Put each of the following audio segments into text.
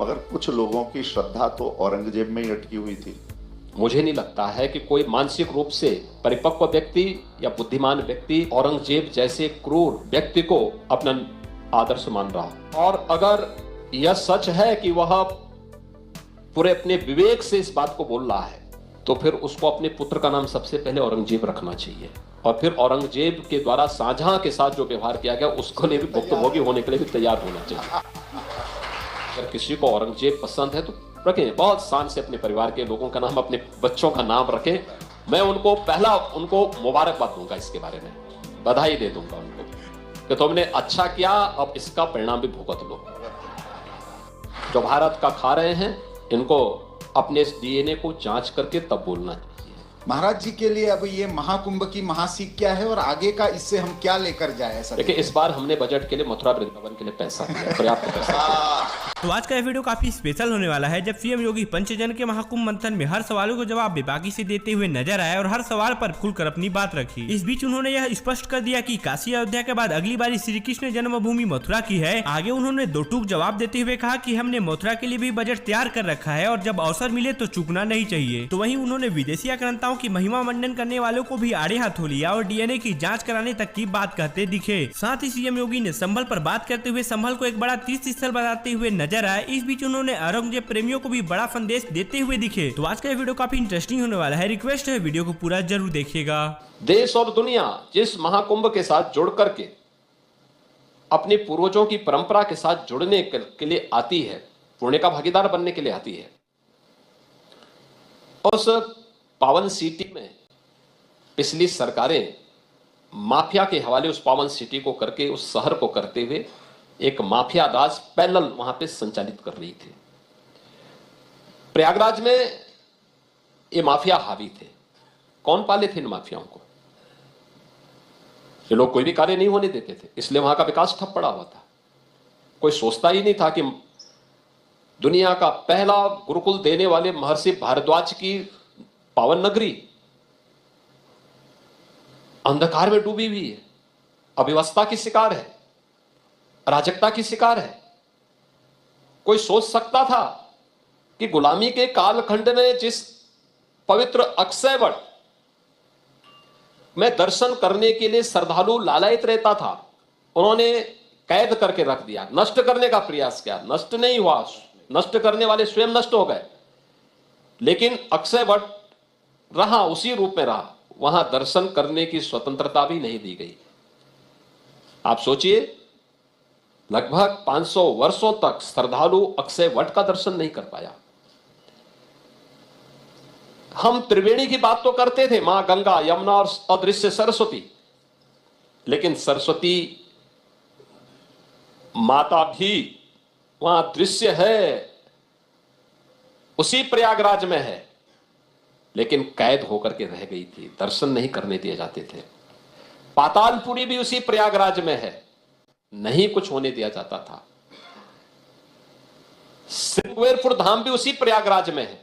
मगर कुछ लोगों की श्रद्धा तो औरंगजेब में ही अटकी हुई थी। मुझे नहीं लगता है कि कोई मानसिक रूप से परिपक्व व्यक्ति या बुद्धिमान व्यक्ति औरंगजेब जैसे क्रूर व्यक्ति को अपना आदर्श मान रहा। और अगर यह सच है कि वह पूरे अपने विवेक से इस बात को बोल रहा है, तो फिर उसको अपने पुत्र का नाम सबसे पहले औरंगजेब रखना चाहिए और फिर औरंगजेब के द्वारा शाहजहां के साथ जो व्यवहार किया गया उसको भी भुक्तभोगी होने के लिए भी तैयार होना चाहिए। अगर किसी को औरंगजेब पसंद है तो रखें, बहुत शान से अपने परिवार के लोगों का नाम, अपने बच्चों का नाम रखें। मैं उनको मुबारकबाद दूंगा, इसके बारे में बधाई दे दूंगा उनको कि तुमने अच्छा किया, अब इसका परिणाम भी भुगत लो। जो भारत का खा रहे हैं इनको अपने डीएनए को जांच करके तब बोलना चाहिए। महाराज जी के लिए अब ये महाकुंभ की महासीख क्या है और आगे का इससे हम क्या लेकर जाए? देखिए, इस बार हमने बजट के लिए मथुरा वृंदावन के लिए पैसा दिया, पर्याप्त पैसा दिया। तो आज का यह वीडियो काफी स्पेशल होने वाला है, जब सीएम योगी पंचजन के महाकुंभ मंथन में हर सवालों को जवाब बेबाकी से देते हुए नजर आए और हर सवाल पर खुलकर अपनी बात रखी। इस बीच उन्होंने यह स्पष्ट कर दिया कि काशी अयोध्या के बाद अगली बारी श्री कृष्ण जन्मभूमि मथुरा की है। आगे उन्होंने दो टूक जवाब देते हुए कहा कि हमने मथुरा के लिए भी बजट तैयार कर रखा है और जब अवसर मिले तो चूकना नहीं चाहिए। तो वहीं उन्होंने विदेशी आक्रांताओं की महिमा मंडन करने वालों को भी आड़े हाथों लिया और डीएनए की जाँच कराने तक की बात कहते दिखे। साथ ही सीएम योगी ने संभल पर बात करते हुए संभल को एक बड़ा तीर्थ स्थल बताते हुए नजर आए। इस बीच उन्होंने औरंगजेब प्रेमियों को भी बड़ा संदेश देते हुए दिखे। तो आज का वीडियो काफी इंटरेस्टिंग होने वाला है, रिक्वेस्ट है वीडियो को पूरा जरूर देखिएगा। देश और दुनिया जिस महाकुंभ के साथ जुड़ करके अपने पूर्वजों की परंपरा के साथ जुड़ने के लिए आती है, पुण्य का भागीदार बनने के लिए आती है, उस पावन सिटी में पिछली सरकारें माफिया के हवाले उस पावन सिटी को करके, उस शहर को करते हुए एक माफिया राज पैरेलल वहां पे संचालित कर रही थी। प्रयागराज में ये माफिया हावी थे। कौन पाले थे इन माफियाओं को? ये लोग कोई भी कार्य नहीं होने देते थे, इसलिए वहां का विकास ठप पड़ा हुआ था। कोई सोचता ही नहीं था कि दुनिया का पहला गुरुकुल देने वाले महर्षि भारद्वाज की पावन नगरी अंधकार में डूबी हुई है, अव्यवस्था की शिकार है, अराजकता की शिकार है। कोई सोच सकता था कि गुलामी के कालखंड में जिस पवित्र अक्षय वट में दर्शन करने के लिए श्रद्धालु लालायित रहता था, उन्होंने कैद करके रख दिया, नष्ट करने का प्रयास किया, नष्ट नहीं हुआ, नष्ट करने वाले स्वयं नष्ट हो गए, लेकिन अक्षय वट रहा, उसी रूप में रहा। वहां दर्शन करने की स्वतंत्रता भी नहीं दी गई। आप सोचिए, लगभग 500 वर्षों तक श्रद्धालु अक्षय वट का दर्शन नहीं कर पाया। हम त्रिवेणी की बात तो करते थे, मां गंगा, यमुना और अदृश्य सरस्वती, लेकिन सरस्वती माता भी वहां दृश्य है, उसी प्रयागराज में है, लेकिन कैद होकर के रह गई थी, दर्शन नहीं करने दिए जाते थे। पातालपुरी भी उसी प्रयागराज में है, नहीं कुछ होने दिया जाता था। श्रृंगेरपुर धाम भी उसी प्रयागराज में है,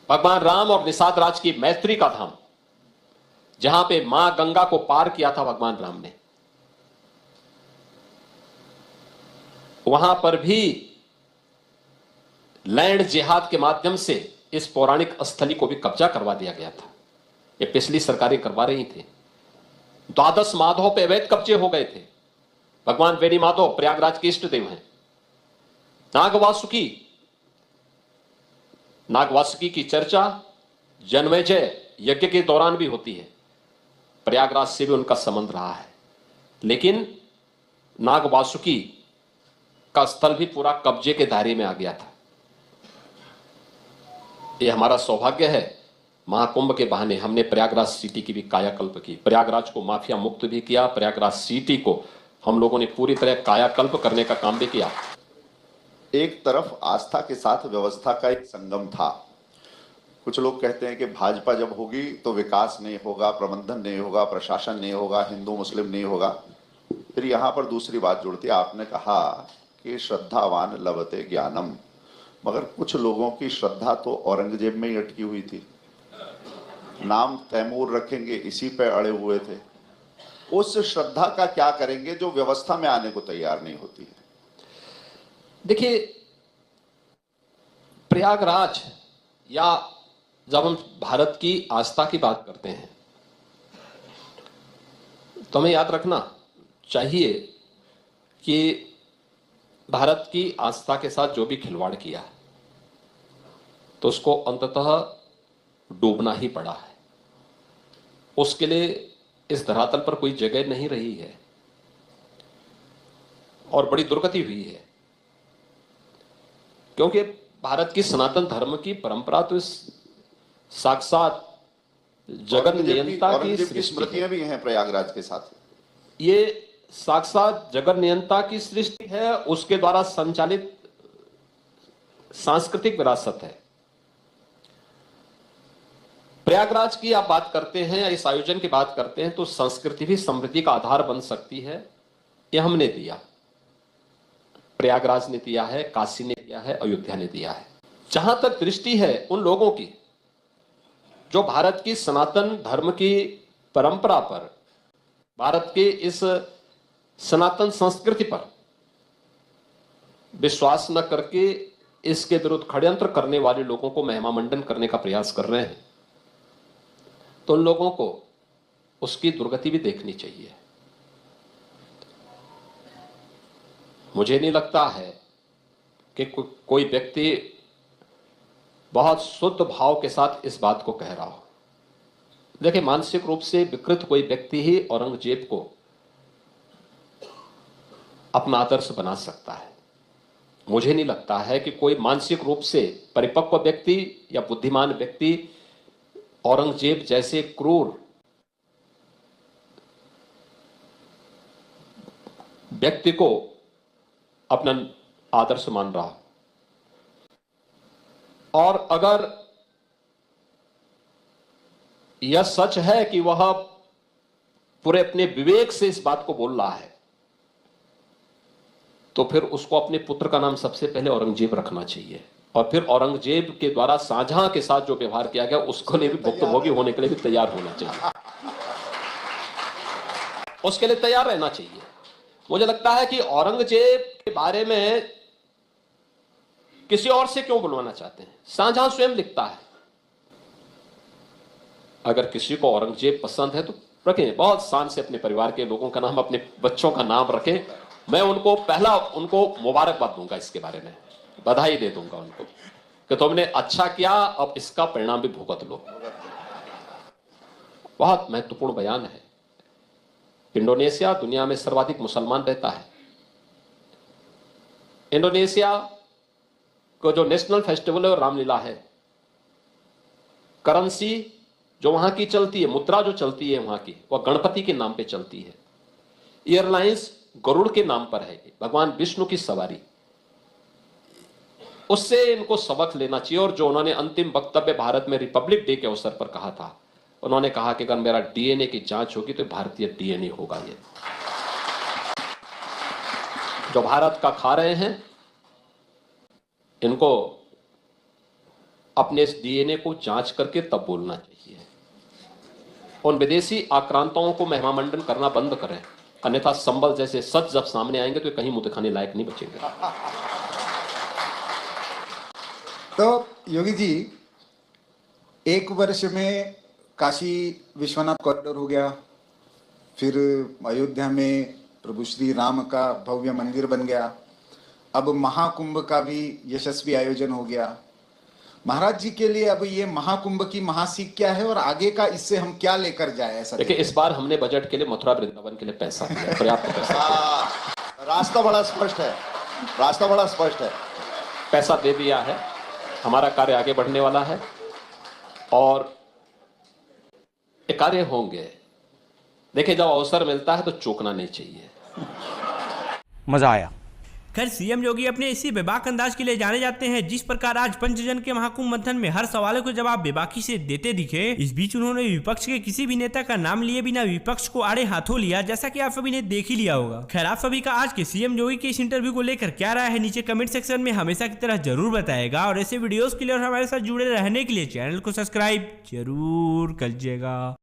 भगवान राम और निषाद राज की मैत्री का धाम, जहां पे मां गंगा को पार किया था भगवान राम ने। वहां पर भी लैंड जिहाद के माध्यम से इस पौराणिक स्थली को भी कब्जा करवा दिया गया था। ये पिछली सरकारें करवा रही थी। द्वादश माधव पे अवैध कब्जे हो गए थे। भगवान वेणी माधव प्रयागराज के इष्ट देव हैं। नागवासुकी की चर्चा जन्मेजय यज्ञ के दौरान भी होती है। प्रयागराज से भी उनका संबंध रहा है, लेकिन नागवासुकी का स्थल भी पूरा कब्जे के दायरे में आ गया था। यह हमारा सौभाग्य है, महाकुंभ के बहाने हमने प्रयागराज सिटी की भी कायाकल्प की, प्रयागराज को माफिया मुक्त भी किया, प्रयागराज सिटी को हम लोगों ने पूरी तरह कायाकल्प करने का काम भी किया। एक तरफ आस्था के साथ व्यवस्था का एक संगम था। कुछ लोग कहते हैं कि भाजपा जब होगी तो विकास नहीं होगा, प्रबंधन नहीं होगा, प्रशासन नहीं होगा, हिंदू मुस्लिम नहीं होगा। फिर यहाँ पर दूसरी बात जुड़ती है। आपने कहा कि श्रद्धावान लभते ज्ञानम, मगर कुछ लोगों की श्रद्धा तो औरंगजेब में ही अटकी हुई थी। नाम तैमूर रखेंगे, इसी पे अड़े हुए थे। उस श्रद्धा का क्या करेंगे जो व्यवस्था में आने को तैयार नहीं होती है? देखिए, प्रयागराज या जब हम भारत की आस्था की बात करते हैं तो हमें याद रखना चाहिए कि भारत की आस्था के साथ जो भी खिलवाड़ किया तो उसको अंततः डूबना ही पड़ा है। उसके लिए इस धरातल पर कोई जगह नहीं रही है और बड़ी दुर्गति हुई है, क्योंकि भारत की सनातन धर्म की परंपरा तो इस साक्षात जगत नियंता की स्मृतियां भी हैं प्रयागराज के साथ। ये साक्षात जगत नियंता की सृष्टि है, उसके द्वारा संचालित सांस्कृतिक विरासत है। प्रयागराज की आप बात करते हैं या इस आयोजन की बात करते हैं तो संस्कृति भी समृद्धि का आधार बन सकती है। यह हमने दिया, प्रयागराज ने दिया है, काशी ने दिया है, अयोध्या ने दिया है। जहां तक दृष्टि है उन लोगों की जो भारत की सनातन धर्म की परंपरा पर, भारत के इस सनातन संस्कृति पर विश्वास न करके इसके विरुद्ध षड्यंत्र करने वाले लोगों को महिमामंडन करने का प्रयास कर रहे हैं, तो उन लोगों को उसकी दुर्गति भी देखनी चाहिए। मुझे नहीं लगता है कि कोई व्यक्ति बहुत शुद्ध भाव के साथ इस बात को कह रहा हो। देखिए, मानसिक रूप से विकृत कोई व्यक्ति ही औरंगजेब को अपना आदर्श बना सकता है। मुझे नहीं लगता है कि कोई मानसिक रूप से परिपक्व व्यक्ति या बुद्धिमान व्यक्ति औरंगजेब जैसे क्रूर व्यक्ति को अपना आदर्श मान रहा। और अगर यह सच है कि वह पूरे अपने विवेक से इस बात को बोल रहा है, तो फिर उसको अपने पुत्र का नाम सबसे पहले औरंगजेब रखना चाहिए और फिर औरंगजेब के द्वारा शाहजहां के साथ जो व्यवहार किया गया उसको लिए भी भुक्तभोगी होने के लिए भी तैयार होना चाहिए, उसके लिए तैयार रहना चाहिए। मुझे लगता है कि औरंगजेब के बारे में किसी और से क्यों बुलवाना चाहते हैं? शाहजहां स्वयं लिखता है, अगर किसी को औरंगजेब पसंद है तो रखें, बहुत शान से अपने परिवार के लोगों का नाम, अपने बच्चों का नाम रखें। मैं उनको उनको मुबारकबाद दूंगा, इसके बारे में बधाई दे दूंगा उनको कि तुमने अच्छा किया, अब इसका परिणाम भी भुगत लो। बहुत महत्वपूर्ण बयान है। इंडोनेशिया दुनिया में सर्वाधिक मुसलमान रहता है। इंडोनेशिया को जो नेशनल फेस्टिवल है वो रामलीला है। करेंसी जो वहां की चलती है, मुद्रा जो चलती है वहां की, वह गणपति के नाम पे चलती है। एयरलाइंस गरुड़ के नाम पर है, भगवान विष्णु की सवारी। उससे इनको सबक लेना चाहिए। और जो उन्होंने अंतिम वक्तव्य भारत में रिपब्लिक डे के अवसर पर कहा था, उन्होंने कहा कि अगर मेरा डीएनए की जांच होगी तो भारतीय डीएनए होगा। ये जो भारत का खा रहे हैं, इनको अपने इस डीएनए को जांच करके तब बोलना चाहिए। उन विदेशी आक्रांताओं को महिमामंडन करना बंद करें, अन्यथा संबल जैसे सच जब सामने आएंगे तो कहीं मुंह दिखाने लायक नहीं बचेंगे। तो योगी जी, एक वर्ष में काशी विश्वनाथ कॉरिडोर हो गया, फिर अयोध्या में प्रभु श्री राम का भव्य मंदिर बन गया, अब महाकुंभ का भी यशस्वी आयोजन हो गया। महाराज जी के लिए अब ये महाकुंभ की महासीख क्या है और आगे का इससे हम क्या लेकर जाए? ऐसा देखिए, इस बार हमने बजट के लिए मथुरा वृंदावन के लिए पैसा दिया, पर्याप्त पैसा। रास्ता बड़ा स्पष्ट है, रास्ता बड़ा स्पष्ट है, पैसा दे दिया है। हमारा कार्य आगे बढ़ने वाला है और ये कार्य होंगे। देखिए, जब अवसर मिलता है तो चूकना नहीं चाहिए। मजा आया। खैर, सीएम योगी अपने इसी बेबाक अंदाज के लिए जाने जाते हैं। जिस प्रकार आज पंचजन के महाकुंभ मंथन में हर सवालों को जवाब बेबाकी से देते दिखे, इस बीच उन्होंने विपक्ष के किसी भी नेता का नाम लिए बिना विपक्ष को आड़े हाथों लिया, जैसा कि आप सभी ने देख ही लिया होगा। खैर, आप सभी का आज के सीएम योगी के इस इंटरव्यू को लेकर क्या राय है, नीचे कमेंट सेक्शन में हमेशा की तरह जरूर बताएगा। और ऐसे वीडियोस के लिए और हमारे साथ जुड़े रहने के लिए चैनल को सब्सक्राइब जरूर करिएगा।